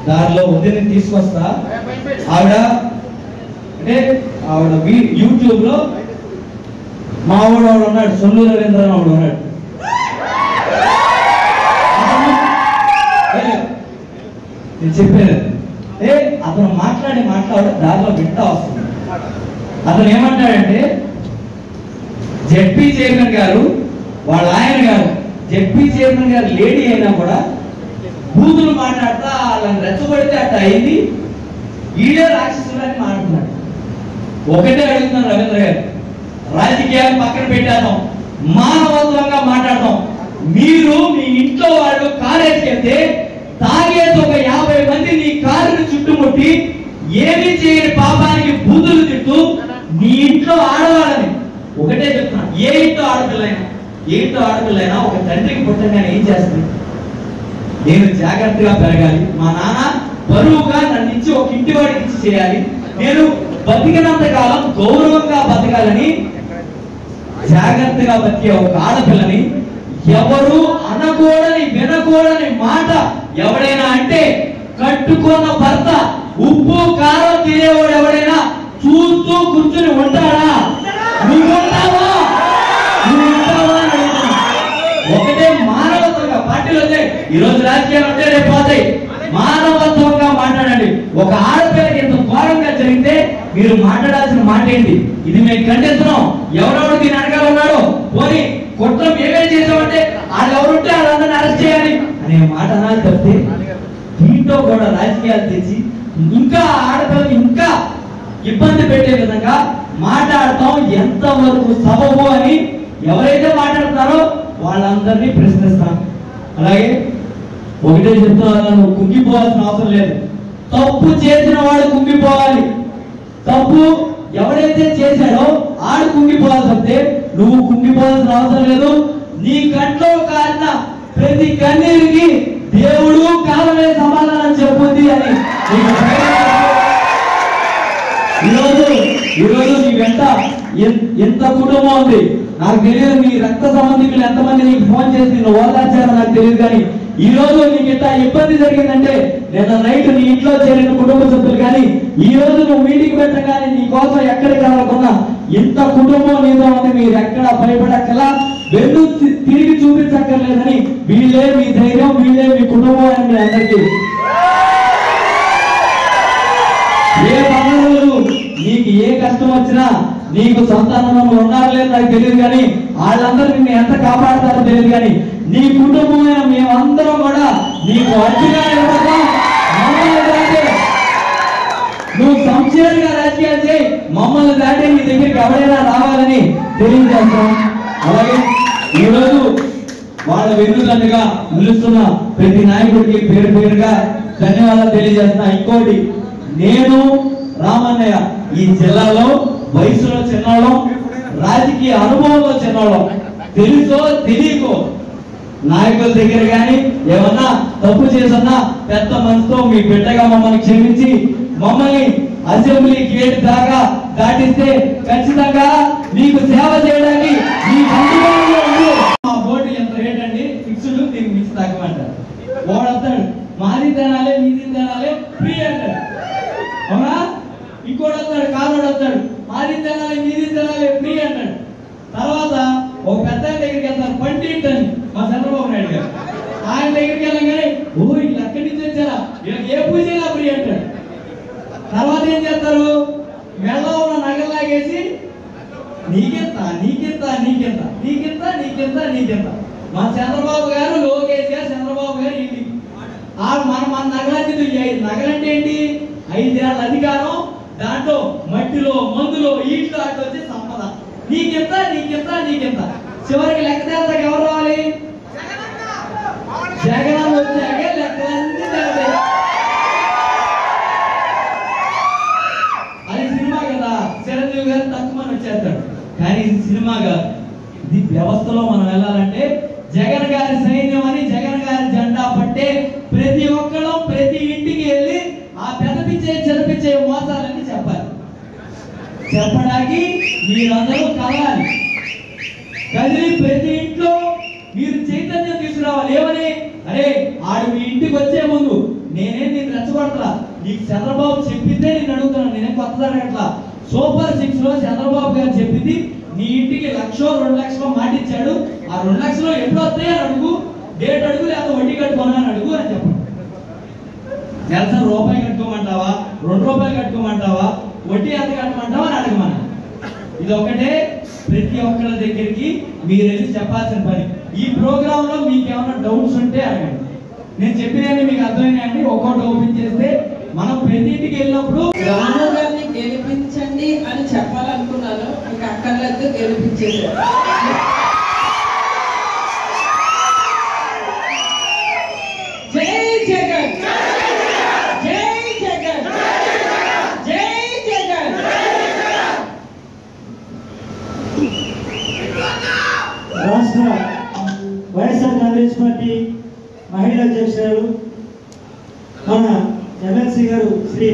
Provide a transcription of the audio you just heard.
దారిలో వదిలిని తీసుకొస్తా. ఆవిడ యూట్యూబ్ లో మావాడు ఉన్నాడు, సొల్లు రవీంద్ర ఆవిడ ఉన్నాడు. నేను చెప్పాను అతను మాట్లాడు దారిలో వింటా వస్తుంది. అతను ఏమంటాడంటే, జెడ్పీ చైర్మన్ గారు వాళ్ళ ఆయన గారు, జెడ్పీ చైర్మన్ గారు లేడీ అయినా కూడా బూతులు మాట్లాడతా వాళ్ళని రెచ్చగొడితే అట్ట అయింది, ఈడే రాక్షసులని మాట్లాడుతున్నాడు. ఒకటే అడుగుతున్నాను రవీంద్ర గారు, రాజకీయాలు పక్కన పెట్టేద్దాం, మానవత్వంగా మాట్లాడదాం. మీరు మీ ఇంట్లో వాళ్ళు కాలేజీకి వెళ్తే తాగేసి ఒక 50 మంది నీ కారుని చుట్టుముట్టి ఏమీ చేయని పాపానికి బూతులు తిట్టు నీ ఇంట్లో ఆడవాళ్ళని. ఒకటే చెప్తున్నా, ఏ ఇంట్లో ఆడపిల్లైనా ఒక తండ్రికి పుట్టగానే ఏం చేస్తుంది? నేను జాగ్రత్తగా పెరగాలి, మా నాన్న బరువుగా నన్ను ఇచ్చి ఒక ఇంటి వాడికి ఇచ్చి చేయాలి, నేను బతికినంత కాలం గౌరవంగా బతకాలని జాగ్రత్తగా బతికే ఒక ఆడపిల్లని ఎవరు అనకూడని వినకూడని మాట ఎవడైనా అంటే కట్టుకున్న భర్త ఉప్పు కారం తినేవాడు ఎవడైనా చూస్తూ కూర్చుని ఉంటాడా? నువ్వు ఉంటావా? ఒకటే మానవత్వంగా పార్టీలో ఈరోజు రాజకీయాలు ఉంటే రేపు పోతాయి. మానవత్వంగా మాట్లాడండి. ఒక ఆడపిల్లకి ఎంత ఘోరంగా జరిగితే మీరు మాట్లాడాల్సిన మాట ఏంటి? ఇది మేము ఖండిస్తున్నాం. ఎవరెవరు దీని అడగాలి ఉన్నాడో పోనీ కుట్రం ఏమేం చేసామంటే వాళ్ళు ఎవరుంటే వాళ్ళందరినీ అరెస్ట్ చేయాలి అనే మాట అనాలి తప్పితే దీంట్లో కూడా రాజకీయాలు తెచ్చి ఇంకా ఆడపిల్లకి ఇంకా ఇబ్బంది పెట్టే విధంగా మాట్లాడతాం ఎంతవరకు సబబు అని ఎవరైతే మాట్లాడుతున్నారో వాళ్ళందరినీ ప్రశ్నిస్తాం. అలాగే ఒకటే చెప్తున్నా, నువ్వు కుంగిపోవాల్సిన అవసరం లేదు. తప్పు చేసిన వాడు కుంగిపోవాలి. తప్పు ఎవడైతే చేశాడో ఆడు కుంగిపోవాల్సి వస్తే నువ్వు కుంగిపోవాల్సిన అవసరం లేదు. నీ కంట్లో కారిన ప్రతి కన్నీరికి దేవుడు కాలమే సమాధానం చెప్పుద్ది అని ఈరోజు నీ వెంట ఎంత కుటుంబం ఉంది నాకు తెలియదు. నీ రక్త సంబంధికులు ఎంతమంది నీకు ఫోన్ చేసి నువ్వు ఓదార్చారో నాకు తెలియదు. కానీ ఈ రోజు నీకు ఇంత ఇబ్బంది జరిగిందంటే నిన్న నైట్ నీ ఇంట్లో చేరిన కుటుంబ సభ్యులు కానీ ఈ రోజు నువ్వు మీటింగ్ పెట్టగానే నీ కోసం ఎక్కడికి రాకుండా ఇంత కుటుంబం నీతో ఉంది. మీరు ఎక్కడ భయపడక్కలా, వెన్ను తిరిగి చూపించక్కర్లేదని వీళ్ళే మీ ధైర్యం, వీళ్ళే మీ కుటుంబం అని మీ అందరికీ. ఏ పనులు నీకు ఏ కష్టం వచ్చినా నీకు సంతానం ఉన్నారు లేదు నాకు తెలియదు, కానీ వాళ్ళందరూ నిన్ను ఎంత కాపాడతారో తెలియదు, కానీ నీ కుటుంబమైన మేమందరం కూడా నీకు అడ్డుగా నిలబడతాం. మమ్మల్ని దాటే నువ్వు సంక్షేమంగా రాజకీయాలు చేయి, మమ్మల్ని దాటే నీ దగ్గరికి ఎవరైనా రావాలని తెలియజేస్తాం. అలాగే ఈరోజు వాళ్ళ వెన్నుదన్నుగా నిలుస్తున్న ప్రతి నాయకుడికి పేరు పేరుగా ధన్యవాదాలు తెలియజేస్తున్నా. ఇంకోటి, నేను రామన్నయ్య ఈ జిల్లాలో వయసులో చిన్నవాళ్ళం, రాజకీయ అనుభవంలో చిన్నవాళ్ళం, తెలుసో తెలియకో నాయకుల దగ్గర కానీ ఏమన్నా తప్పు చేసన్నా పెద్ద మనసుతో మీ బిడ్డగా మమ్మల్ని క్షమించి మమ్మల్ని అసెంబ్లీ గేట్ దాకా దాటిస్తే ఖచ్చితంగా మీకు సేవ చేయడానికి మా బోర్డు ఎంత రేట్ అండి ఫిక్స్డ్, దీనికి మించి తగ్గమంటారు. వాడతాడు మాది తినాలి మీది తినాలి ఫ్రీ అంటాడు, అవునా? ఇంకోటి వస్తాడు కారోడు వస్తాడు మాది తినాలి మీది తినాలి ఫ్రీ అంటాడు. తర్వాత ఒక పెద్ద దగ్గరికి వెళ్తారు పండిట్ అని మా చంద్రబాబు నాయుడు గారు, ఆయన దగ్గరికి వెళ్ళగానే ఓ వీళ్ళు అక్కడి నుంచి వచ్చారా వీళ్ళకి ఏ పూజ ఫ్రీ అంటాడు. తర్వాత ఏం చేస్తారు, మెల్ల ఉన్న నగల్లాగేసి నీకెంత నీకెంత నీకెంత నీకెంత నీకెంత నీకెంత. మా చంద్రబాబు గారు లోకేష్ గారు చంద్రబాబు గారు ఇంటి మన నగలంటే నగలంటే ఏంటి? 5 ఏళ్ల అధికారం, దాంట్లో మట్టిలో మందులో ఈట్లో అట్లా వచ్చే సంపద. నీకెంత నీకెంత నీకెంత. చివరికి లెక్క తేల్తాకి ఎవరు రావాలి? జగన్ వచ్చాకే లెక్కలన్నీ తేలుతాయి. అది సినిమా కదా, చిరంజీవి గారు తక్కువ వచ్చేస్తాడు, కానీ ఇది సినిమా కాదు. ఇది వ్యవస్థలో మనం వెళ్ళాలంటే జగన్ గారి సైన్యం అని జగన్ గారి జెండా పట్టే ప్రతి ఒక్కరు ప్రతి ఇంటికి వెళ్ళి ఆ పెదపిచ్చే చెదపిచ్చే మోసాలన్నీ చెప్పాలి. చెప్పడానికి మీరందరూ కలవాలి, కదిలి ప్రతి ఇంట్లో మీరు చైతన్యం తీసుకురావాలి. ఏమని? అరే ఆడు మీ ఇంటికి వచ్చే ముందు నేనే నేను రెచ్చగొట్టాను చంద్రబాబు చెప్పితే నేను అడుగుతున్నాను, నేనే కొత్తదాన్ని అట్లా. సూపర్ 6 లో చంద్రబాబు గారు చెప్పింది నీ ఇంటికి 1,00,000 2,00,000 మాట ఇచ్చాడు. ఆ 2 లక్షలు ఎప్పుడు వస్తాయి అని అడుగు, డేట్ అడుగు, లేదా వడ్డీ కట్టుకోనా అని అడుగు అని చెప్పండి. నెలసరి రూపాయి కట్టుకోమంటావా, 2 రూపాయలు కట్టుకోమంటావా, వడ్డీ ఎంత కట్టమంటావా అని అడగమని. ఇది ఒకటే ప్రతి ఒక్కరి దగ్గరికి మీరు వెళ్ళి చెప్పాల్సిన పని. ఈ ప్రోగ్రామ్ లో మీకు ఏమైనా డౌట్స్ ఉంటే అడగండి. నేను చెప్పినవి మీకు అర్థమైనాయండి? ఒక్కొక్కటి ఓపెన్ చేస్తే మనం ప్రతి ఇంటికి వెళ్ళినప్పుడు రాము గారిని గెలిపించండి అని చెప్పాలనుకున్నాను, ఇంకా అక్కర్లేదు, గెలిపించేశారు. జై జగన్, జై జగన్, జై జగన్. రాష్ట్ర వైఎస్ఆర్ కాంగ్రెస్ పార్టీ మహిళా అధ్యక్షురాలు మన ఎమ్మెల్సీ గారు శ్రీ